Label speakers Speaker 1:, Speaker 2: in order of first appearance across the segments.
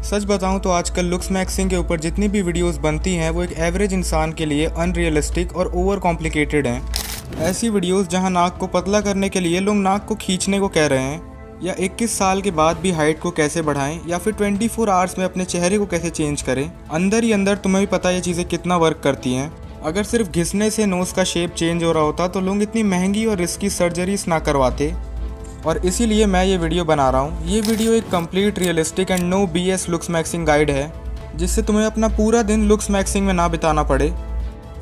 Speaker 1: सच बताऊं तो आजकल लुक्स मैक्सिंग के ऊपर जितनी भी वीडियोस बनती हैं वो एक एवरेज इंसान के लिए अनरियलिस्टिक और ओवर कॉम्प्लिकेटेड हैं। ऐसी वीडियोस जहां नाक को पतला करने के लिए लोग नाक को खींचने को कह रहे हैं, या 21 साल के बाद भी हाइट को कैसे बढ़ाएं, या फिर 24 आवर्स में अपने चेहरे को कैसे चेंज करें। अंदर ही अंदर तुम्हें भी पता ये चीज़ें कितना वर्क करती हैं। अगर सिर्फ घिसने से नोज़ का शेप चेंज हो रहा होता तो लोग इतनी महंगी और रिस्की सर्जरीज ना करवाते। और इसीलिए मैं ये वीडियो बना रहा हूँ। ये वीडियो एक complete realistic and no BS looks maxing guide है, जिससे तुम्हें अपना पूरा दिन लुक्स मैक्सिंग में ना बिताना पड़े।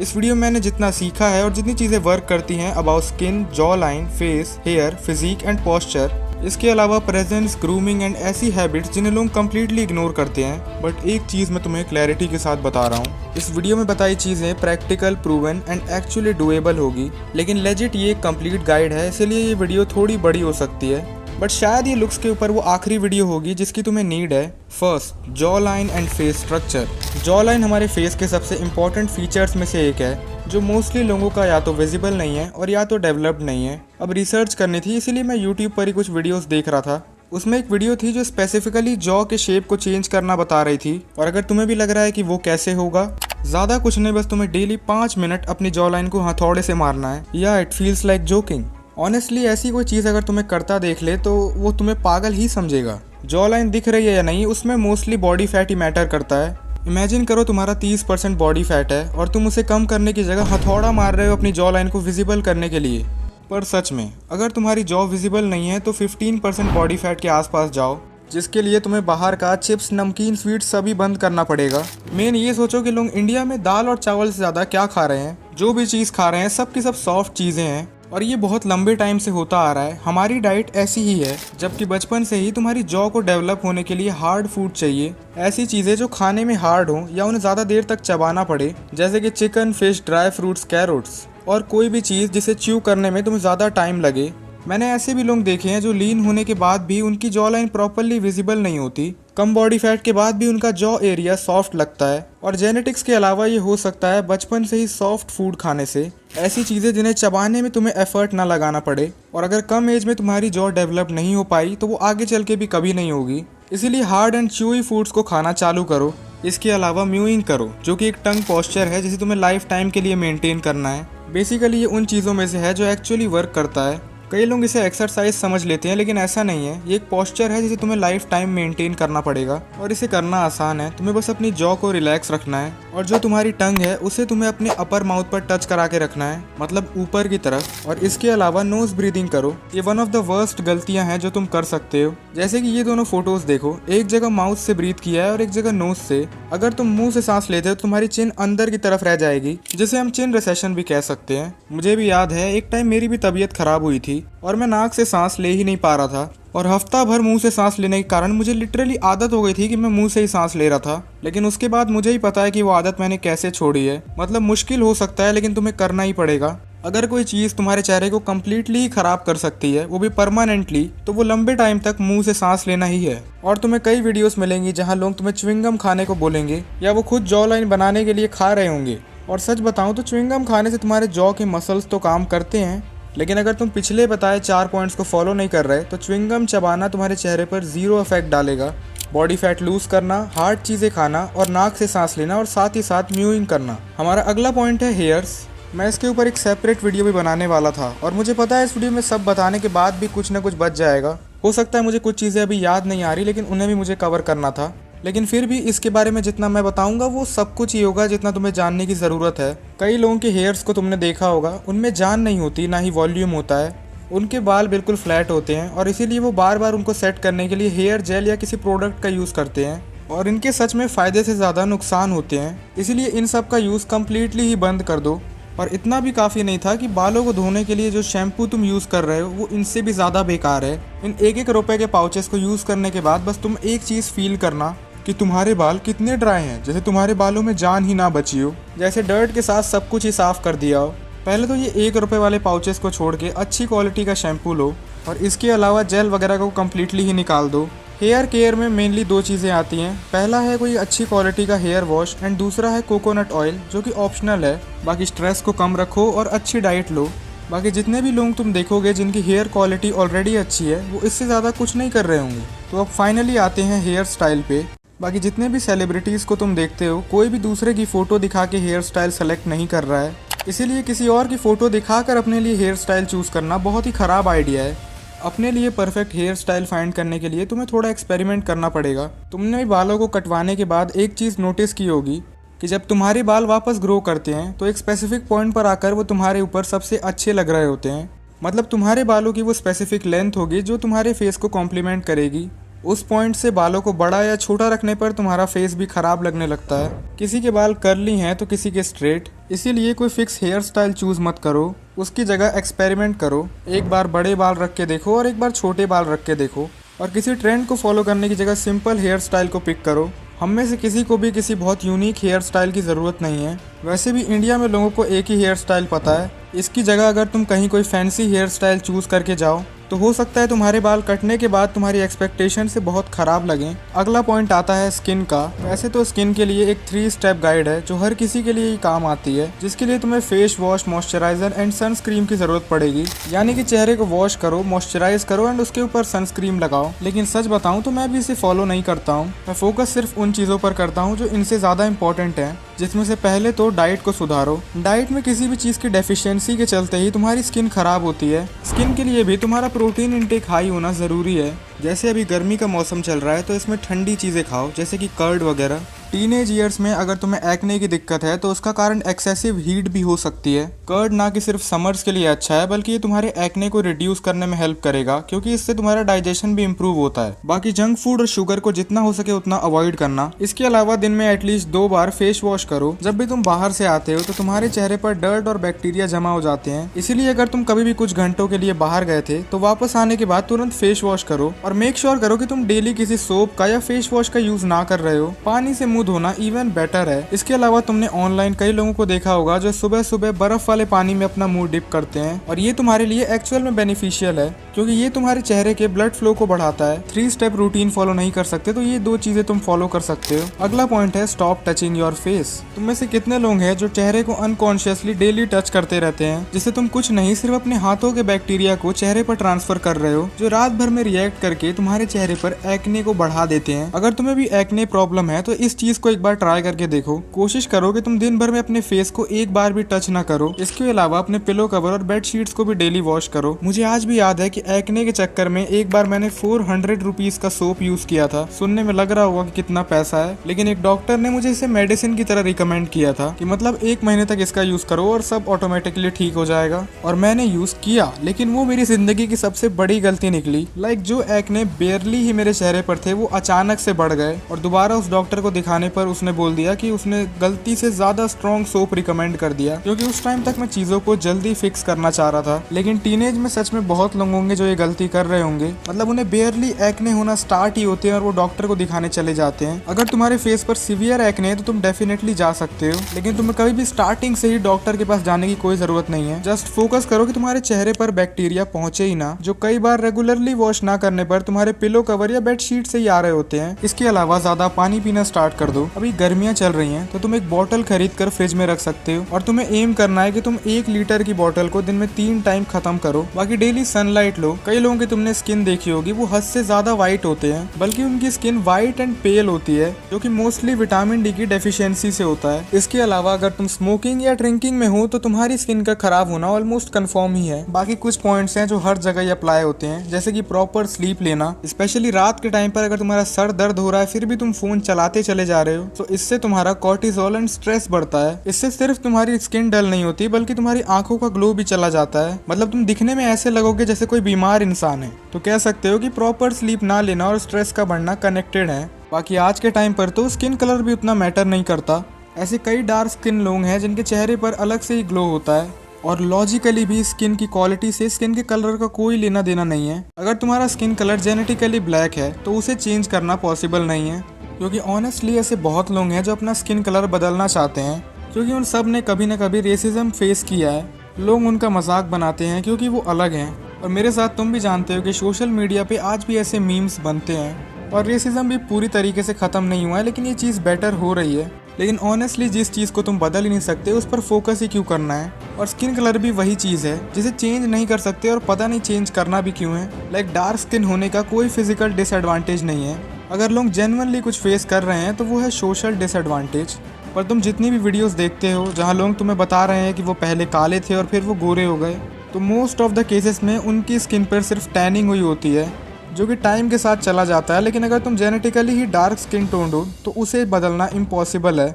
Speaker 1: इस वीडियो में मैंने जितना सीखा है और जितनी चीज़ें वर्क करती हैं about skin, jaw line, face, hair, physique and posture, इसके अलावा प्रेजेंस, ग्रूमिंग एंड ऐसी हैबिट्स जिन्हें लोग कम्प्लीटली इग्नोर करते हैं। बट एक चीज़ मैं तुम्हें क्लैरिटी के साथ बता रहा हूँ, इस वीडियो में बताई चीज़ें practical, proven and actually doable होगी। लेकिन लेजिट ये एक कंप्लीट गाइड है, इसलिए ये वीडियो थोड़ी बड़ी हो सकती है। बट शायद ये लुक्स के ऊपर वो आखिरी वीडियो होगी जिसकी तुम्हें नीड है। First, jaw line and face structure. Jaw line हमारे फेस के सबसे इंपॉर्टेंट फीचर्स में से एक है, जो मोस्टली लोगों का या तो विजिबल नहीं है और या तो डेवलप्ड नहीं है। अब रिसर्च करनी थी, इसीलिए मैं यूट्यूब पर ही कुछ वीडियोस देख रहा था। उसमें एक वीडियो थी जो स्पेसिफिकली जॉ के शेप को चेंज करना बता रही थी। और अगर तुम्हें भी लग रहा है कि वो कैसे होगा, ज़्यादा कुछ नहीं, बस तुम्हें डेली 5 मिनट अपनी जॉ लाइन को हथौड़े से मारना है। या it feels like joking. Honestly ऐसी कोई चीज़ अगर तुम्हें करता देख ले तो वो तुम्हें पागल ही समझेगा। जॉ लाइन दिख रही है या नहीं, उसमें मोस्टली बॉडी फैट ही मैटर करता है। इमेजिन करो तुम्हारा 30% बॉडी फैट है और तुम उसे कम करने की जगह हथौड़ा मार रहे हो अपनी जॉ लाइन को विजिबल करने के लिए। पर सच में अगर तुम्हारी जॉ विजिबल नहीं है तो 15% बॉडी फैट के आसपास जाओ, जिसके लिए तुम्हें बाहर का चिप्स, नमकीन, स्वीट्स सभी बंद करना पड़ेगा। मेन ये सोचो कि लोग इंडिया में दाल और चावल से ज़्यादा क्या खा रहे हैं। जो भी चीज़ खा रहे हैं सब की सब सॉफ्ट चीज़ें हैं, और ये बहुत लंबे टाइम से होता आ रहा है। हमारी डाइट ऐसी ही है, जबकि बचपन से ही तुम्हारी जॉ को डेवलप होने के लिए हार्ड फूड चाहिए। ऐसी चीज़ें जो खाने में हार्ड हो या उन्हें ज़्यादा देर तक चबाना पड़े, जैसे कि chicken, fish, dry fruits, carrots, और कोई भी चीज़ जिसे च्यू करने में तुम्हें ज़्यादा टाइम लगे। मैंने ऐसे भी लोग देखे हैं जो लीन होने के बाद भी उनकी जॉ लाइन प्रॉपरली विजिबल नहीं होती। कम बॉडी फैट के बाद भी उनका जॉ एरिया सॉफ्ट लगता है। और जेनेटिक्स के अलावा ये हो सकता है बचपन से ही सॉफ्ट फूड खाने से। ऐसी चीज़ें जिन्हें चबाने में तुम्हें एफर्ट ना लगाना पड़े। और अगर कम एज में तुम्हारी जॉ डेवलप नहीं हो पाई तो वो आगे चल के भी कभी नहीं होगी। इसीलिए हार्ड एंड च्यूई फूड्स को खाना चालू करो। इसके अलावा म्यूइंग करो, जो कि एक टंग पोस्चर है जिसे तुम्हें लाइफ टाइम के लिए मेंटेन करना है। बेसिकली ये उन चीज़ों में से है जो एक्चुअली वर्क करता है। कई लोग इसे एक्सरसाइज समझ लेते हैं, लेकिन ऐसा नहीं है। ये एक पोस्चर है जिसे तुम्हें लाइफ टाइम मेंटेन करना पड़ेगा, और इसे करना आसान है। तुम्हें बस अपनी जॉ को रिलैक्स रखना है, और जो तुम्हारी टंग है उसे तुम्हें अपने अपर माउथ पर टच करा के रखना है, मतलब ऊपर की तरफ। और इसके अलावा नोज ब्रीदिंग करो। ये वन ऑफ द वर्स्ट गलतियां हैं जो तुम कर सकते हो। जैसे कि ये दोनों फोटोज देखो, एक जगह माउथ से ब्रीथ किया है और एक जगह नोज से। अगर तुम मुंह से सांस लेते हो तो तुम्हारी चिन अंदर की तरफ रह जाएगी, जिसे हम चिन रिसेशन भी कह सकते हैं। मुझे भी याद है एक टाइम मेरी भी तबीयत खराब हुई थी और मैं नाक से सांस ले ही नहीं पा रहा था, और हफ्ता भर मुंह से सांस लेने के कारण मुझे लिटरली आदत हो गई थी कि मैं मुंह से ही सांस ले रहा था। लेकिन उसके बाद मुझे ही पता है कि वो आदत मैंने कैसे छोड़ी है। मतलब मुश्किल हो सकता है, लेकिन तुम्हें करना ही पड़ेगा। अगर कोई चीज़ तुम्हारे चेहरे को कम्प्लीटली ही खराब कर सकती है, वो भी परमानेंटली, तो वो लंबे टाइम तक मुंह से सांस लेना ही है। और तुम्हें कई वीडियोस मिलेंगी जहां लोग तुम्हें च्युइंगम खाने को बोलेंगे, या वो खुद जॉ लाइन बनाने के लिए खा रहे होंगे। और सच बताऊं तो च्युइंगम खाने से तुम्हारे जॉ के मसल्स तो काम करते हैं, लेकिन अगर तुम पिछले बताए 4 पॉइंट्स को फॉलो नहीं कर रहे तो च्युइंगम चबाना तुम्हारे चेहरे पर 0 इफेक्ट डालेगा। बॉडी फैट लूज करना, हार्ड चीज़ें खाना, और नाक से सांस लेना, और साथ ही साथ म्यूइंग करना। हमारा अगला पॉइंट है हेयर्स। मैं इसके ऊपर एक सेपरेट वीडियो भी बनाने वाला था, और मुझे पता है इस वीडियो में सब बताने के बाद भी कुछ ना कुछ बच जाएगा। हो सकता है मुझे कुछ चीज़ें अभी याद नहीं आ रही, लेकिन उन्हें भी मुझे कवर करना था। लेकिन फिर भी इसके बारे में जितना मैं बताऊंगा वो सब कुछ ही होगा जितना तुम्हें जानने की ज़रूरत है। कई लोगों के हेयर्स को तुमने देखा होगा, उनमें जान नहीं होती, ना ही वॉल्यूम होता है। उनके बाल बिल्कुल फ्लैट होते हैं, और इसीलिए वो बार बार उनको सेट करने के लिए हेयर जेल या किसी प्रोडक्ट का यूज़ करते हैं, और इनके सच में फ़ायदे से ज़्यादा नुकसान होते हैं। इसीलिए इन सब का यूज़ कम्प्लीटली ही बंद कर दो। और इतना भी काफ़ी नहीं था कि बालों को धोने के लिए जो शैम्पू तुम यूज़ कर रहे हो वो इनसे भी ज़्यादा बेकार है। इन 1-1 रुपए के पाउचेस को यूज़ करने के बाद बस तुम एक चीज़ फील करना कि तुम्हारे बाल कितने ड्राई हैं, जैसे तुम्हारे बालों में जान ही ना बची हो, जैसे डर्ट के साथ सब कुछ ही साफ़ कर दिया हो। पहले तो ये 1 रुपए वाले पाउचेस को छोड़ के अच्छी क्वालिटी का शैम्पू लो, और इसके अलावा जेल वगैरह को कम्प्लीटली ही निकाल दो। हेयर केयर में मेनली 2 चीज़ें आती हैं। पहला है कोई अच्छी क्वालिटी का हेयर वॉश, एंड दूसरा है कोकोनट ऑयल, जो कि ऑप्शनल है। बाकी स्ट्रेस को कम रखो और अच्छी डाइट लो। बाकी जितने भी लोग तुम देखोगे जिनकी हेयर क्वालिटी ऑलरेडी अच्छी है, वो इससे ज़्यादा कुछ नहीं कर रहे होंगे। तो अब फाइनली आते हैं हेयर स्टाइल पे। बाकी जितने भी सेलिब्रिटीज़ को तुम देखते हो, कोई भी दूसरे की फ़ोटो दिखा के हेयर स्टाइल सेलेक्ट नहीं कर रहा है, इसीलिए किसी और की फ़ोटो दिखाकर अपने लिए हेयर स्टाइल चूज़ करना बहुत ही ख़राब आइडिया है। अपने लिए परफेक्ट हेयर स्टाइल फाइंड करने के लिए तुम्हें थोड़ा एक्सपेरिमेंट करना पड़ेगा। तुमने भी बालों को कटवाने के बाद एक चीज़ नोटिस की होगी कि जब तुम्हारे बाल वापस ग्रो करते हैं तो एक स्पेसिफिक पॉइंट पर आकर वो तुम्हारे ऊपर सबसे अच्छे लग रहे होते हैं। मतलब तुम्हारे बालों की वो स्पेसिफिक लेंथ होगी जो तुम्हारे फेस को कॉम्प्लीमेंट करेगी। उस पॉइंट से बालों को बड़ा या छोटा रखने पर तुम्हारा फेस भी खराब लगने लगता है। किसी के बाल कर्ली हैं तो किसी के स्ट्रेट, इसीलिए कोई फिक्स हेयर स्टाइल चूज़ मत करो, उसकी जगह एक्सपेरिमेंट करो। एक बार बड़े बाल रख के देखो और एक बार छोटे बाल रख के देखो, और किसी ट्रेंड को फॉलो करने की जगह सिंपल हेयर स्टाइल को पिक करो। हम में से किसी को भी किसी बहुत यूनिक हेयर स्टाइल की ज़रूरत नहीं है। वैसे भी इंडिया में लोगों को एक ही हेयर स्टाइल पता है। इसकी जगह अगर तुम कहीं कोई फैंसी हेयर स्टाइल चूज़ करके जाओ तो हो सकता है तुम्हारे बाल कटने के बाद तुम्हारी एक्सपेक्टेशन से बहुत ख़राब लगें। अगला पॉइंट आता है स्किन का। वैसे तो स्किन के लिए एक 3 स्टेप गाइड है जो हर किसी के लिए ही काम आती है, जिसके लिए तुम्हें face wash, moisturiser and sunscreen की ज़रूरत पड़ेगी। यानी कि चेहरे को वॉश करो, मॉइस्चराइज करो एंड उसके ऊपर सनस्क्रीन लगाओ। लेकिन सच बताऊँ तो मैं भी इसे फॉलो नहीं करता हूँ। मैं फोकस सिर्फ उन चीज़ों पर करता हूँ जो इनसे ज़्यादा इंपॉर्टेंट है, जिसमें से पहले तो डाइट को सुधारो। डाइट में किसी भी चीज़ की डेफिशिएंसी के चलते ही तुम्हारी स्किन खराब होती है। स्किन के लिए भी तुम्हारा प्रोटीन इंटेक हाई होना ज़रूरी है। जैसे अभी गर्मी का मौसम चल रहा है तो इसमें ठंडी चीज़ें खाओ, जैसे कि कर्ड वगैरह। टीनेज ईयर्स में अगर तुम्हें एक्ने की दिक्कत है तो उसका कारण एक्सेसिव हीट भी हो सकती है। कर्ड ना कि सिर्फ समर्स के लिए अच्छा है, बल्कि ये तुम्हारे एक्ने को रिड्यूस करने में हेल्प करेगा, क्योंकि इससे तुम्हारा डाइजेशन भी इम्प्रूव होता है। बाकी जंक फूड और शुगर को जितना हो सके उतना अवॉइड करना। इसके अलावा दिन में एटलीस्ट 2 बार फेस वॉश करो। जब भी तुम बाहर से आते हो तो तुम्हारे चेहरे पर डर्ट और बैक्टीरिया जमा हो जाते हैं, इसीलिए अगर तुम कभी भी कुछ घंटों के लिए बाहर गए थे तो वापस आने के बाद तुरंत फेस वॉश करो, और मेक श्योर करो कि तुम डेली किसी सोप का या फेस वॉश का यूज ना कर रहे हो। पानी से मुंह धोना इवन बेटर है। इसके अलावा तुमने ऑनलाइन कई लोगों को देखा होगा जो सुबह सुबह बर्फ वाले पानी में अपना मुंह डिप करते हैं, और ये तुम्हारे लिए एक्चुअल में बेनिफिशियल है, क्योंकि ये तुम्हारे चेहरे के ब्लड फ्लो को बढ़ाता है। 3 स्टेप रूटीन फॉलो नहीं कर सकते तो ये 2 चीजें तुम फॉलो कर सकते हो। अगला पॉइंट है स्टॉप टचिंग योर फेस। तुम में से कितने लोग हैं जो चेहरे को अनकॉन्शियसली डेली टच करते रहते हैं, जिससे तुम कुछ नहीं सिर्फ अपने हाथों के बैक्टीरिया को चेहरे पर ट्रांसफर कर रहे हो, जो रात भर में रिएक्ट करके तुम्हारे चेहरे पर एक्ने को बढ़ा देते हैं। अगर तुम्हें भी एक्ने प्रॉब्लम है तो इस चीज को एक बार ट्राई करके देखो। कोशिश करो कि तुम दिन भर में अपने फेस को एक बार भी टच ना करो। इसके अलावा अपने पिलो कवर और बेड शीट्स को भी डेली वॉश करो। मुझे आज भी याद है कि एक्ने के चक्कर में एक बार मैंने 400 रुपीज का सोप यूज किया था। सुनने में लग रहा होगा कि कितना पैसा है, लेकिन एक डॉक्टर ने मुझे इसे मेडिसिन की तरह रिकमेंड किया था कि मतलब 1 महीने तक इसका यूज करो और सब ऑटोमेटिकली ठीक हो जाएगा। और मैंने यूज किया, लेकिन वो मेरी जिंदगी की सबसे बड़ी गलती निकली। जो एक्ने बेयरली ही मेरे चेहरे पर थे वो अचानक से बढ़ गए, और दोबारा उस डॉक्टर को दिखाने पर उसने बोल दिया कि उसने गलती से ज्यादा स्ट्रॉन्ग सोप रिकमेंड कर दिया, क्योंकि उस टाइम तक मैं चीजों को जल्दी फिक्स करना चाह रहा था। लेकिन टीनेज में सच में बहुत लोग होंगे जो ये गलती कर रहे होंगे। मतलब उन्हें बेयरली एक्ने होना स्टार्ट ही होते हैं और वो डॉक्टर को दिखाने चले जाते हैं। अगर तुम्हारे फेस पर सीवियर एक्ने है तो तुम डेफिनेटली जा सकते हो, लेकिन तुम्हें कभी भी स्टार्टिंग से ही डॉक्टर के पास जाने की कोई जरूरत नहीं है। जस्ट फोकस करो कि तुम्हारे चेहरे पर बैक्टीरिया पहुंचे ही ना, जो कई बार रेगुलरली वॉश ना करने पर तुम्हारे पिलो कवर या बेड शीट से ही आ रहे होते हैं। इसके अलावा ज्यादा पानी पीना स्टार्ट कर दो। अभी गर्मियां चल रही हैं तो तुम एक बॉटल खरीद कर फ्रिज में रख सकते हो, और तुम्हें एम करना है कि तुम 1 लीटर की बॉटल को दिन में 3 टाइम खत्म करो। बाकी डेली सनलाइट लो। कई लोगों की तुमने स्किन देखी होगी, वो हद से ज्यादा व्हाइट होते हैं, बल्कि उनकी स्किन व्हाइट एंड पेल होती है, जो कि मोस्टली विटामिन डी की डेफिशिएंसी से होता है। इसके अलावा अगर तुम स्मोकिंग या ड्रिंकिंग में हो तो तुम्हारी स्किन का खराब होना ऑलमोस्ट कंफर्म ही है। बाकी कुछ पॉइंट्स हैं जो हर जगह अप्लाई होते हैं, जैसे कि प्रॉपर स्लीप लेना। स्पेशली रात के टाइम पर अगर तुम्हारा सर दर्द हो रहा है फिर भी तुम फोन चलाते चले जा रहे हो, तो इससे तुम्हारा कॉर्टिसोल एंड स्ट्रेस बढ़ता है। इससे सिर्फ तुम्हारी स्किन डल नहीं होती, बल्कि तुम्हारी आंखों का ग्लो भी चला जाता है। मतलब तुम दिखने में ऐसे लगोगे जैसे कोई बीमार इंसान है। तो कह सकते हो कि प्रॉपर स्लीप ना लेना और स्ट्रेस का बढ़ना कनेक्टेड है। बाकी आज के टाइम पर तो स्किन कलर भी उतना मैटर नहीं करता। ऐसे कई डार्क स्किन लोग हैं जिनके चेहरे पर अलग से ही ग्लो होता है, और लॉजिकली भी स्किन की क्वालिटी से स्किन के कलर का कोई लेना देना नहीं है। अगर तुम्हारा स्किन कलर जेनेटिकली ब्लैक है तो उसे चेंज करना पॉसिबल नहीं है, क्योंकि ऑनेस्टली ऐसे बहुत लोग हैं जो अपना स्किन कलर बदलना चाहते हैं, क्योंकि उन सब ने कभी ना कभी रेसिज्म फेस किया है। लोग उनका मजाक बनाते हैं क्योंकि वो अलग हैं, और मेरे साथ तुम भी जानते हो कि सोशल मीडिया पे आज भी ऐसे मीम्स बनते हैं, और रेसिज्म भी पूरी तरीके से ख़त्म नहीं हुआ है, लेकिन ये चीज़ बेटर हो रही है। लेकिन ऑनेस्टली जिस चीज़ को तुम बदल ही नहीं सकते उस पर फोकस ही क्यों करना है। और स्किन कलर भी वही चीज़ है जिसे चेंज नहीं कर सकते, और पता नहीं चेंज करना भी क्यों है। डार्क स्किन होने का कोई फिजिकल डिसएडवांटेज नहीं है। अगर लोग जेन्युइनली कुछ फेस कर रहे हैं तो वो है सोशल डिसएडवांटेज। पर तुम जितनी भी वीडियोस देखते हो जहाँ लोग तुम्हें बता रहे हैं कि वो पहले काले थे और फिर वो गोरे हो गए, तो मोस्ट ऑफ द केसेस में उनकी स्किन पर सिर्फ टैनिंग हुई होती है, जो कि टाइम के साथ चला जाता है। लेकिन अगर तुम जेनेटिकली ही डार्क स्किन टोन्ड हो तो उसे बदलना इम्पॉसिबल है।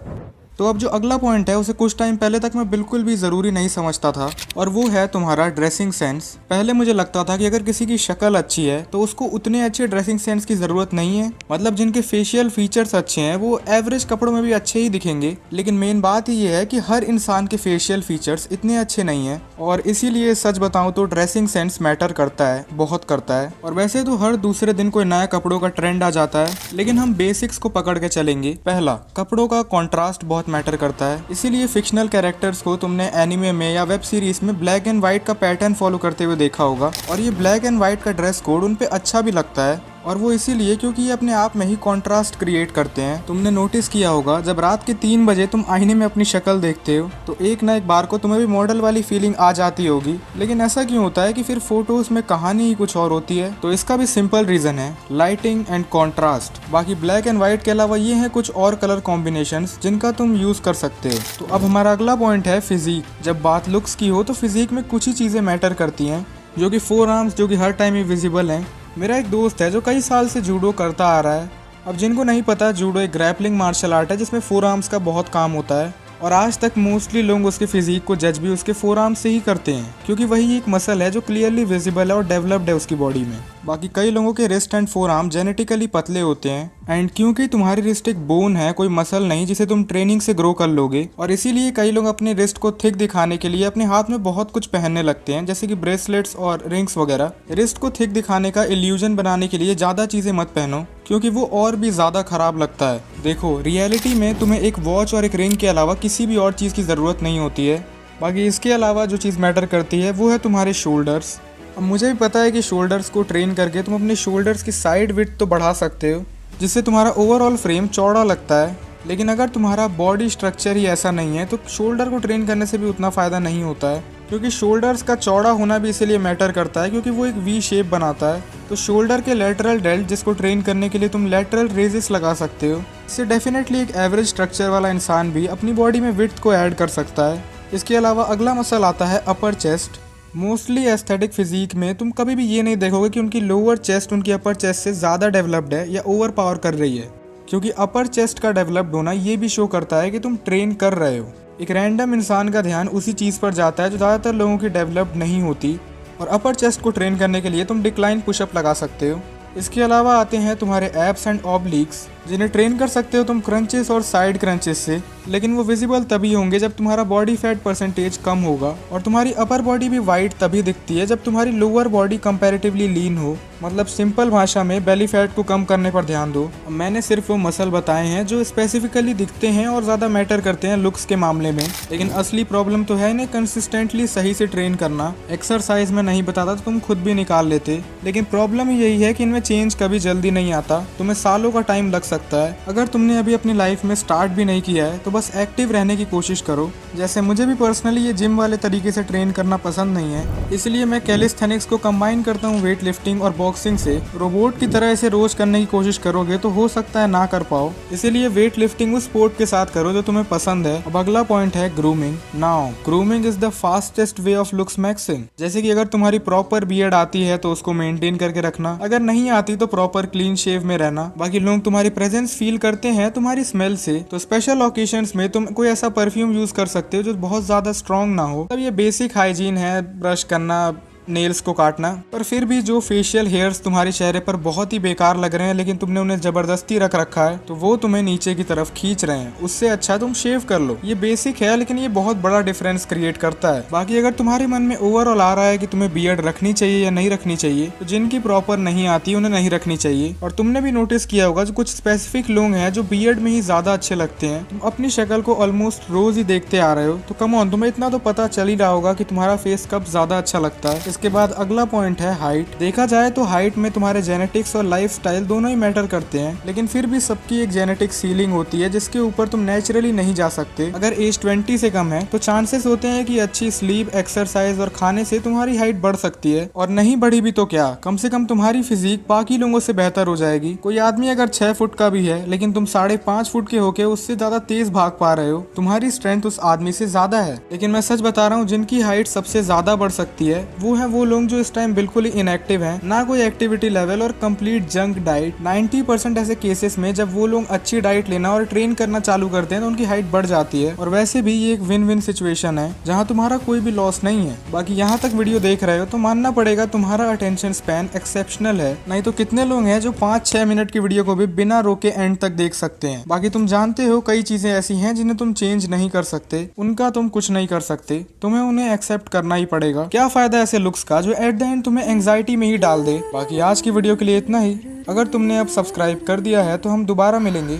Speaker 1: तो अब जो अगला पॉइंट है उसे कुछ टाइम पहले तक मैं बिल्कुल भी ज़रूरी नहीं समझता था, और वो है तुम्हारा ड्रेसिंग सेंस। पहले मुझे लगता था कि अगर किसी की शक्ल अच्छी है तो उसको उतने अच्छे ड्रेसिंग सेंस की ज़रूरत नहीं है। मतलब जिनके फेशियल फीचर्स अच्छे हैं वो एवरेज कपड़ों में भी अच्छे ही दिखेंगे। लेकिन मेन बात ये है कि हर इंसान के फेशियल फीचर्स इतने अच्छे नहीं हैं, और इसीलिए सच बताऊँ तो ड्रेसिंग सेंस मैटर करता है, बहुत करता है। और वैसे तो हर दूसरे दिन कोई नया कपड़ों का ट्रेंड आ जाता है, लेकिन हम बेसिक्स को पकड़ के चलेंगे। पहला, कपड़ों का कॉन्ट्रास्ट बहुत मैटर करता है। इसीलिए फिक्शनल कैरेक्टर्स को तुमने एनिमे में या वेब सीरीज में ब्लैक एंड व्हाइट का पैटर्न फॉलो करते हुए देखा होगा, और ये ब्लैक एंड व्हाइट का ड्रेस कोड उन पे अच्छा भी लगता है। और वो इसीलिए क्योंकि ये अपने आप में ही कॉन्ट्रास्ट क्रिएट करते हैं। तुमने नोटिस किया होगा जब रात के 3 बजे तुम आईने में अपनी शक्ल देखते हो तो एक ना एक बार को तुम्हें भी मॉडल वाली फीलिंग आ जाती होगी। लेकिन ऐसा क्यों होता है कि फिर फोटोज में कहानी ही कुछ और होती है? तो इसका भी सिंपल रीजन है, लाइटिंग एंड कॉन्ट्रास्ट। बाकी ब्लैक एंड व्हाइट के अलावा ये है कुछ और कलर कॉम्बिनेशंस जिनका तुम यूज कर सकते हो। तो अब हमारा अगला पॉइंट है फिजिक। जब बात लुक्स की हो तो फिजिक में कुछ ही चीजें मैटर करती हैं, जो कि 4 आर्म्स जो कि हर टाइम ही विजिबल हैं। मेरा एक दोस्त है जो कई साल से जूडो करता आ रहा है। अब जिनको नहीं पता, जूडो एक ग्रैपलिंग मार्शल आर्ट है जिसमें 4 आर्म्स का बहुत काम होता है, और आज तक मोस्टली लोग उसके फिजिक को जज भी उसके 4 आर्म्स से ही करते हैं, क्योंकि वही एक मसल है जो क्लियरली विजिबल है और डेवलप्ड है उसकी बॉडी में। बाकी कई लोगों के रिस्ट एंड 4 आर्म जेनेटिकली पतले होते हैं, एंड क्योंकि तुम्हारी रिस्ट एक बोन है, कोई मसल नहीं जिसे तुम ट्रेनिंग से ग्रो कर लोगे, और इसीलिए कई लोग अपने रिस्ट को थिक दिखाने के लिए अपने हाथ में बहुत कुछ पहनने लगते हैं, जैसे कि ब्रेसलेट्स और रिंग्स वगैरह। रिस्ट को थिक दिखाने का इल्यूजन बनाने के लिए ज्यादा चीजें मत पहनो, क्योंकि वो और भी ज्यादा खराब लगता है। देखो, रियलिटी में तुम्हें एक वॉच और एक रिंग के अलावा किसी भी और चीज की जरूरत नहीं होती है। बाकी इसके अलावा जो चीज मैटर करती है वो है तुम्हारे शोल्डर्स। अब मुझे भी पता है कि शोल्डर्स को ट्रेन करके तुम अपने शोल्डर्स की साइड विड्थ तो बढ़ा सकते हो, जिससे तुम्हारा ओवरऑल फ्रेम चौड़ा लगता है। लेकिन अगर तुम्हारा बॉडी स्ट्रक्चर ही ऐसा नहीं है तो शोल्डर को ट्रेन करने से भी उतना फ़ायदा नहीं होता है, क्योंकि शोल्डर्स का चौड़ा होना भी इसीलिए मैटर करता है क्योंकि वो एक वी शेप बनाता है। तो शोल्डर के लेटरल डेल्ट, जिसको ट्रेन करने के लिए तुम लेटरल रेजेस लगा सकते हो, इससे डेफिनेटली एक एवरेज स्ट्रक्चर वाला इंसान भी अपनी बॉडी में विड्थ को ऐड कर सकता है। इसके अलावा अगला मसल आता है upper chest. Mostly aesthetic physique में तुम कभी भी ये नहीं देखोगे कि उनकी लोअर चेस्ट उनकी अपर चेस्ट से ज़्यादा डेवलप्ड है या ओवर पावर कर रही है, क्योंकि अपर चेस्ट का डेवलप्ड होना ये भी शो करता है कि तुम ट्रेन कर रहे हो। एक रैंडम इंसान का ध्यान उसी चीज़ पर जाता है जो ज़्यादातर लोगों की डेवलप्ड नहीं होती, और अपर चेस्ट को ट्रेन करने के लिए तुम डिक्लाइन पुशअप लगा सकते हो। इसके अलावा आते हैं तुम्हारे एब्स एंड ऑब्लिक्स, जिन्हें ट्रेन कर सकते हो तुम क्रंचेस और साइड क्रंचेस से, लेकिन वो विजिबल तभी होंगे जब तुम्हारा बॉडी फैट परसेंटेज कम होगा, और तुम्हारी अपर बॉडी भी वाइड तभी दिखती है जब तुम्हारी लोअर बॉडी कंपैरेटिवली लीन हो। मतलब सिंपल भाषा में बेली फैट को कम करने पर ध्यान दो। मैंने सिर्फ वो मसल बताए हैं जो स्पेसिफिकली दिखते हैं और ज़्यादा मैटर करते हैं लुक्स के मामले में, लेकिन असली प्रॉब्लम तो है इन्हें कंसिस्टेंटली सही से ट्रेन करना। एक्सरसाइज में नहीं बताता तो तुम खुद भी निकाल लेते, लेकिन प्रॉब्लम ही यही है कि इनमें चेंज कभी जल्दी नहीं आता, तुम्हें सालों का टाइम लग सकता है। अगर तुमने अभी अपनी लाइफ में स्टार्ट भी नहीं किया है तो बस एक्टिव रहने की कोशिश करो। जैसे मुझे भी पर्सनली ये जिम वाले तरीके से ट्रेन करना पसंद नहीं है, इसलिए मैं कैलिस्थेनिक्स को कंबाइन करता हूँ वेट लिफ्टिंग और बॉक्सिंग से। रोबोट की तरह इसे रोज करने की कोशिश करोगे तो हो सकता है ना कर पाओ, इसीलिए वेट लिफ्टिंग उस स्पोर्ट के साथ करो जो तुम्हें पसंद है। अब अगला पॉइंट है grooming. Now grooming is the fastest way of looks maxing. जैसे कि अगर तुम्हारी प्रॉपर बियर्ड आती है तो उसको मेंटेन करके रखना, अगर नहीं आती तो प्रॉपर क्लीन शेव में रहना। बाकी लोग तुम्हारी प्रेजेंस फील करते हैं तुम्हारी स्मेल से, तो स्पेशल ओकेशंस में तुम कोई ऐसा परफ्यूम यूज कर सकते हो जो बहुत ज्यादा स्ट्रॉन्ग ना हो। तब ये बेसिक हाइजीन है, ब्रश करना, नेल्स को काटना। पर फिर भी जो फेशियल हेयर्स तुम्हारे चेहरे पर बहुत ही बेकार लग रहे हैं लेकिन तुमने उन्हें जबरदस्ती रख रखा है, तो वो तुम्हें नीचे की तरफ खींच रहे हैं, उससे अच्छा तुम शेव कर लो। ये बेसिक है लेकिन ये बहुत बड़ा डिफरेंस क्रिएट करता है। बाकी अगर तुम्हारे मन में ओवरऑल आ रहा है कि तुम्हें बियर्ड रखनी चाहिए या नहीं रखनी चाहिए, तो जिनकी प्रॉपर नहीं आती उन्हें नहीं रखनी चाहिए। और तुमने भी नोटिस किया होगा जो कुछ स्पेसिफिक लोग हैं जो बियर्ड में ही ज्यादा अच्छे लगते हैं। तुम अपनी शक्ल को ऑलमोस्ट रोज ही देखते आ रहे हो, तो कम ऑन तुम्हें इतना तो पता चल ही रहा होगा कि तुम्हारा फेस कब ज्यादा अच्छा लगता है। उसके बाद अगला पॉइंट है हाइट। देखा जाए तो हाइट में तुम्हारे जेनेटिक्स और लाइफस्टाइल दोनों ही मैटर करते हैं, लेकिन फिर भी सबकी एक जेनेटिक सीलिंग होती है जिसके ऊपर तुम नेचुरली नहीं जा सकते। अगर एज 20 से कम है तो चांसेस होते हैं कि अच्छी स्लीप, एक्सरसाइज और खाने से तुम्हारी हाइट बढ़ सकती है, और नहीं बढ़ी भी तो क्या, कम से कम तुम्हारी फिजिक बाकी लोगों से बेहतर हो जाएगी। कोई आदमी अगर 6 फुट का भी है लेकिन तुम 5.5 फुट के होके उससे ज्यादा तेज भाग पा रहे हो, तुम्हारी स्ट्रेंथ उस आदमी से ज्यादा है। लेकिन मैं सच बता रहा हूँ, जिनकी हाइट सबसे ज्यादा बढ़ सकती है वो लोग जो इस टाइम बिल्कुल ही इनएक्टिव हैं, ना कोई एक्टिविटी लेवल और कंप्लीट जंक डाइट। 90% ऐसे केसेस में जब वो लोग अच्छी डाइट लेना और ट्रेन करना चालू करते हैं तो उनकी हाइट बढ़ जाती है। और वैसे भी ये एक विन विन सिचुएशन है जहाँ तुम्हारा कोई भी लॉस नहीं है। बाकी यहाँ तक वीडियो देख रहे हो तो मानना पड़ेगा तुम्हारा अटेंशन स्पैन एक्सेप्शनल है, नहीं तो कितने लोग हैं जो 5-6 मिनट की वीडियो को भी बिना रोके एंड तक देख सकते हैं। बाकी तुम जानते हो कई चीजें ऐसी हैं जिन्हें तुम चेंज नहीं कर सकते, उनका तुम कुछ नहीं कर सकते, तुम्हें उन्हें एक्सेप्ट करना ही पड़ेगा। क्या फायदा ऐसे लुक्स का जो एट द एंड तुम्हें एंग्जाइटी में ही डाल दे। बाकी आज की वीडियो के लिए इतना ही। अगर तुमने अब सब्सक्राइब कर दिया है तो हम दोबारा मिलेंगे,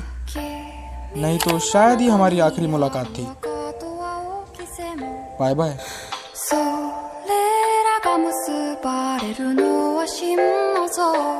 Speaker 1: नहीं तो शायद ही हमारी आखिरी मुलाकात थी। Bye bye.
Speaker 2: それらが結ばれるのは真の像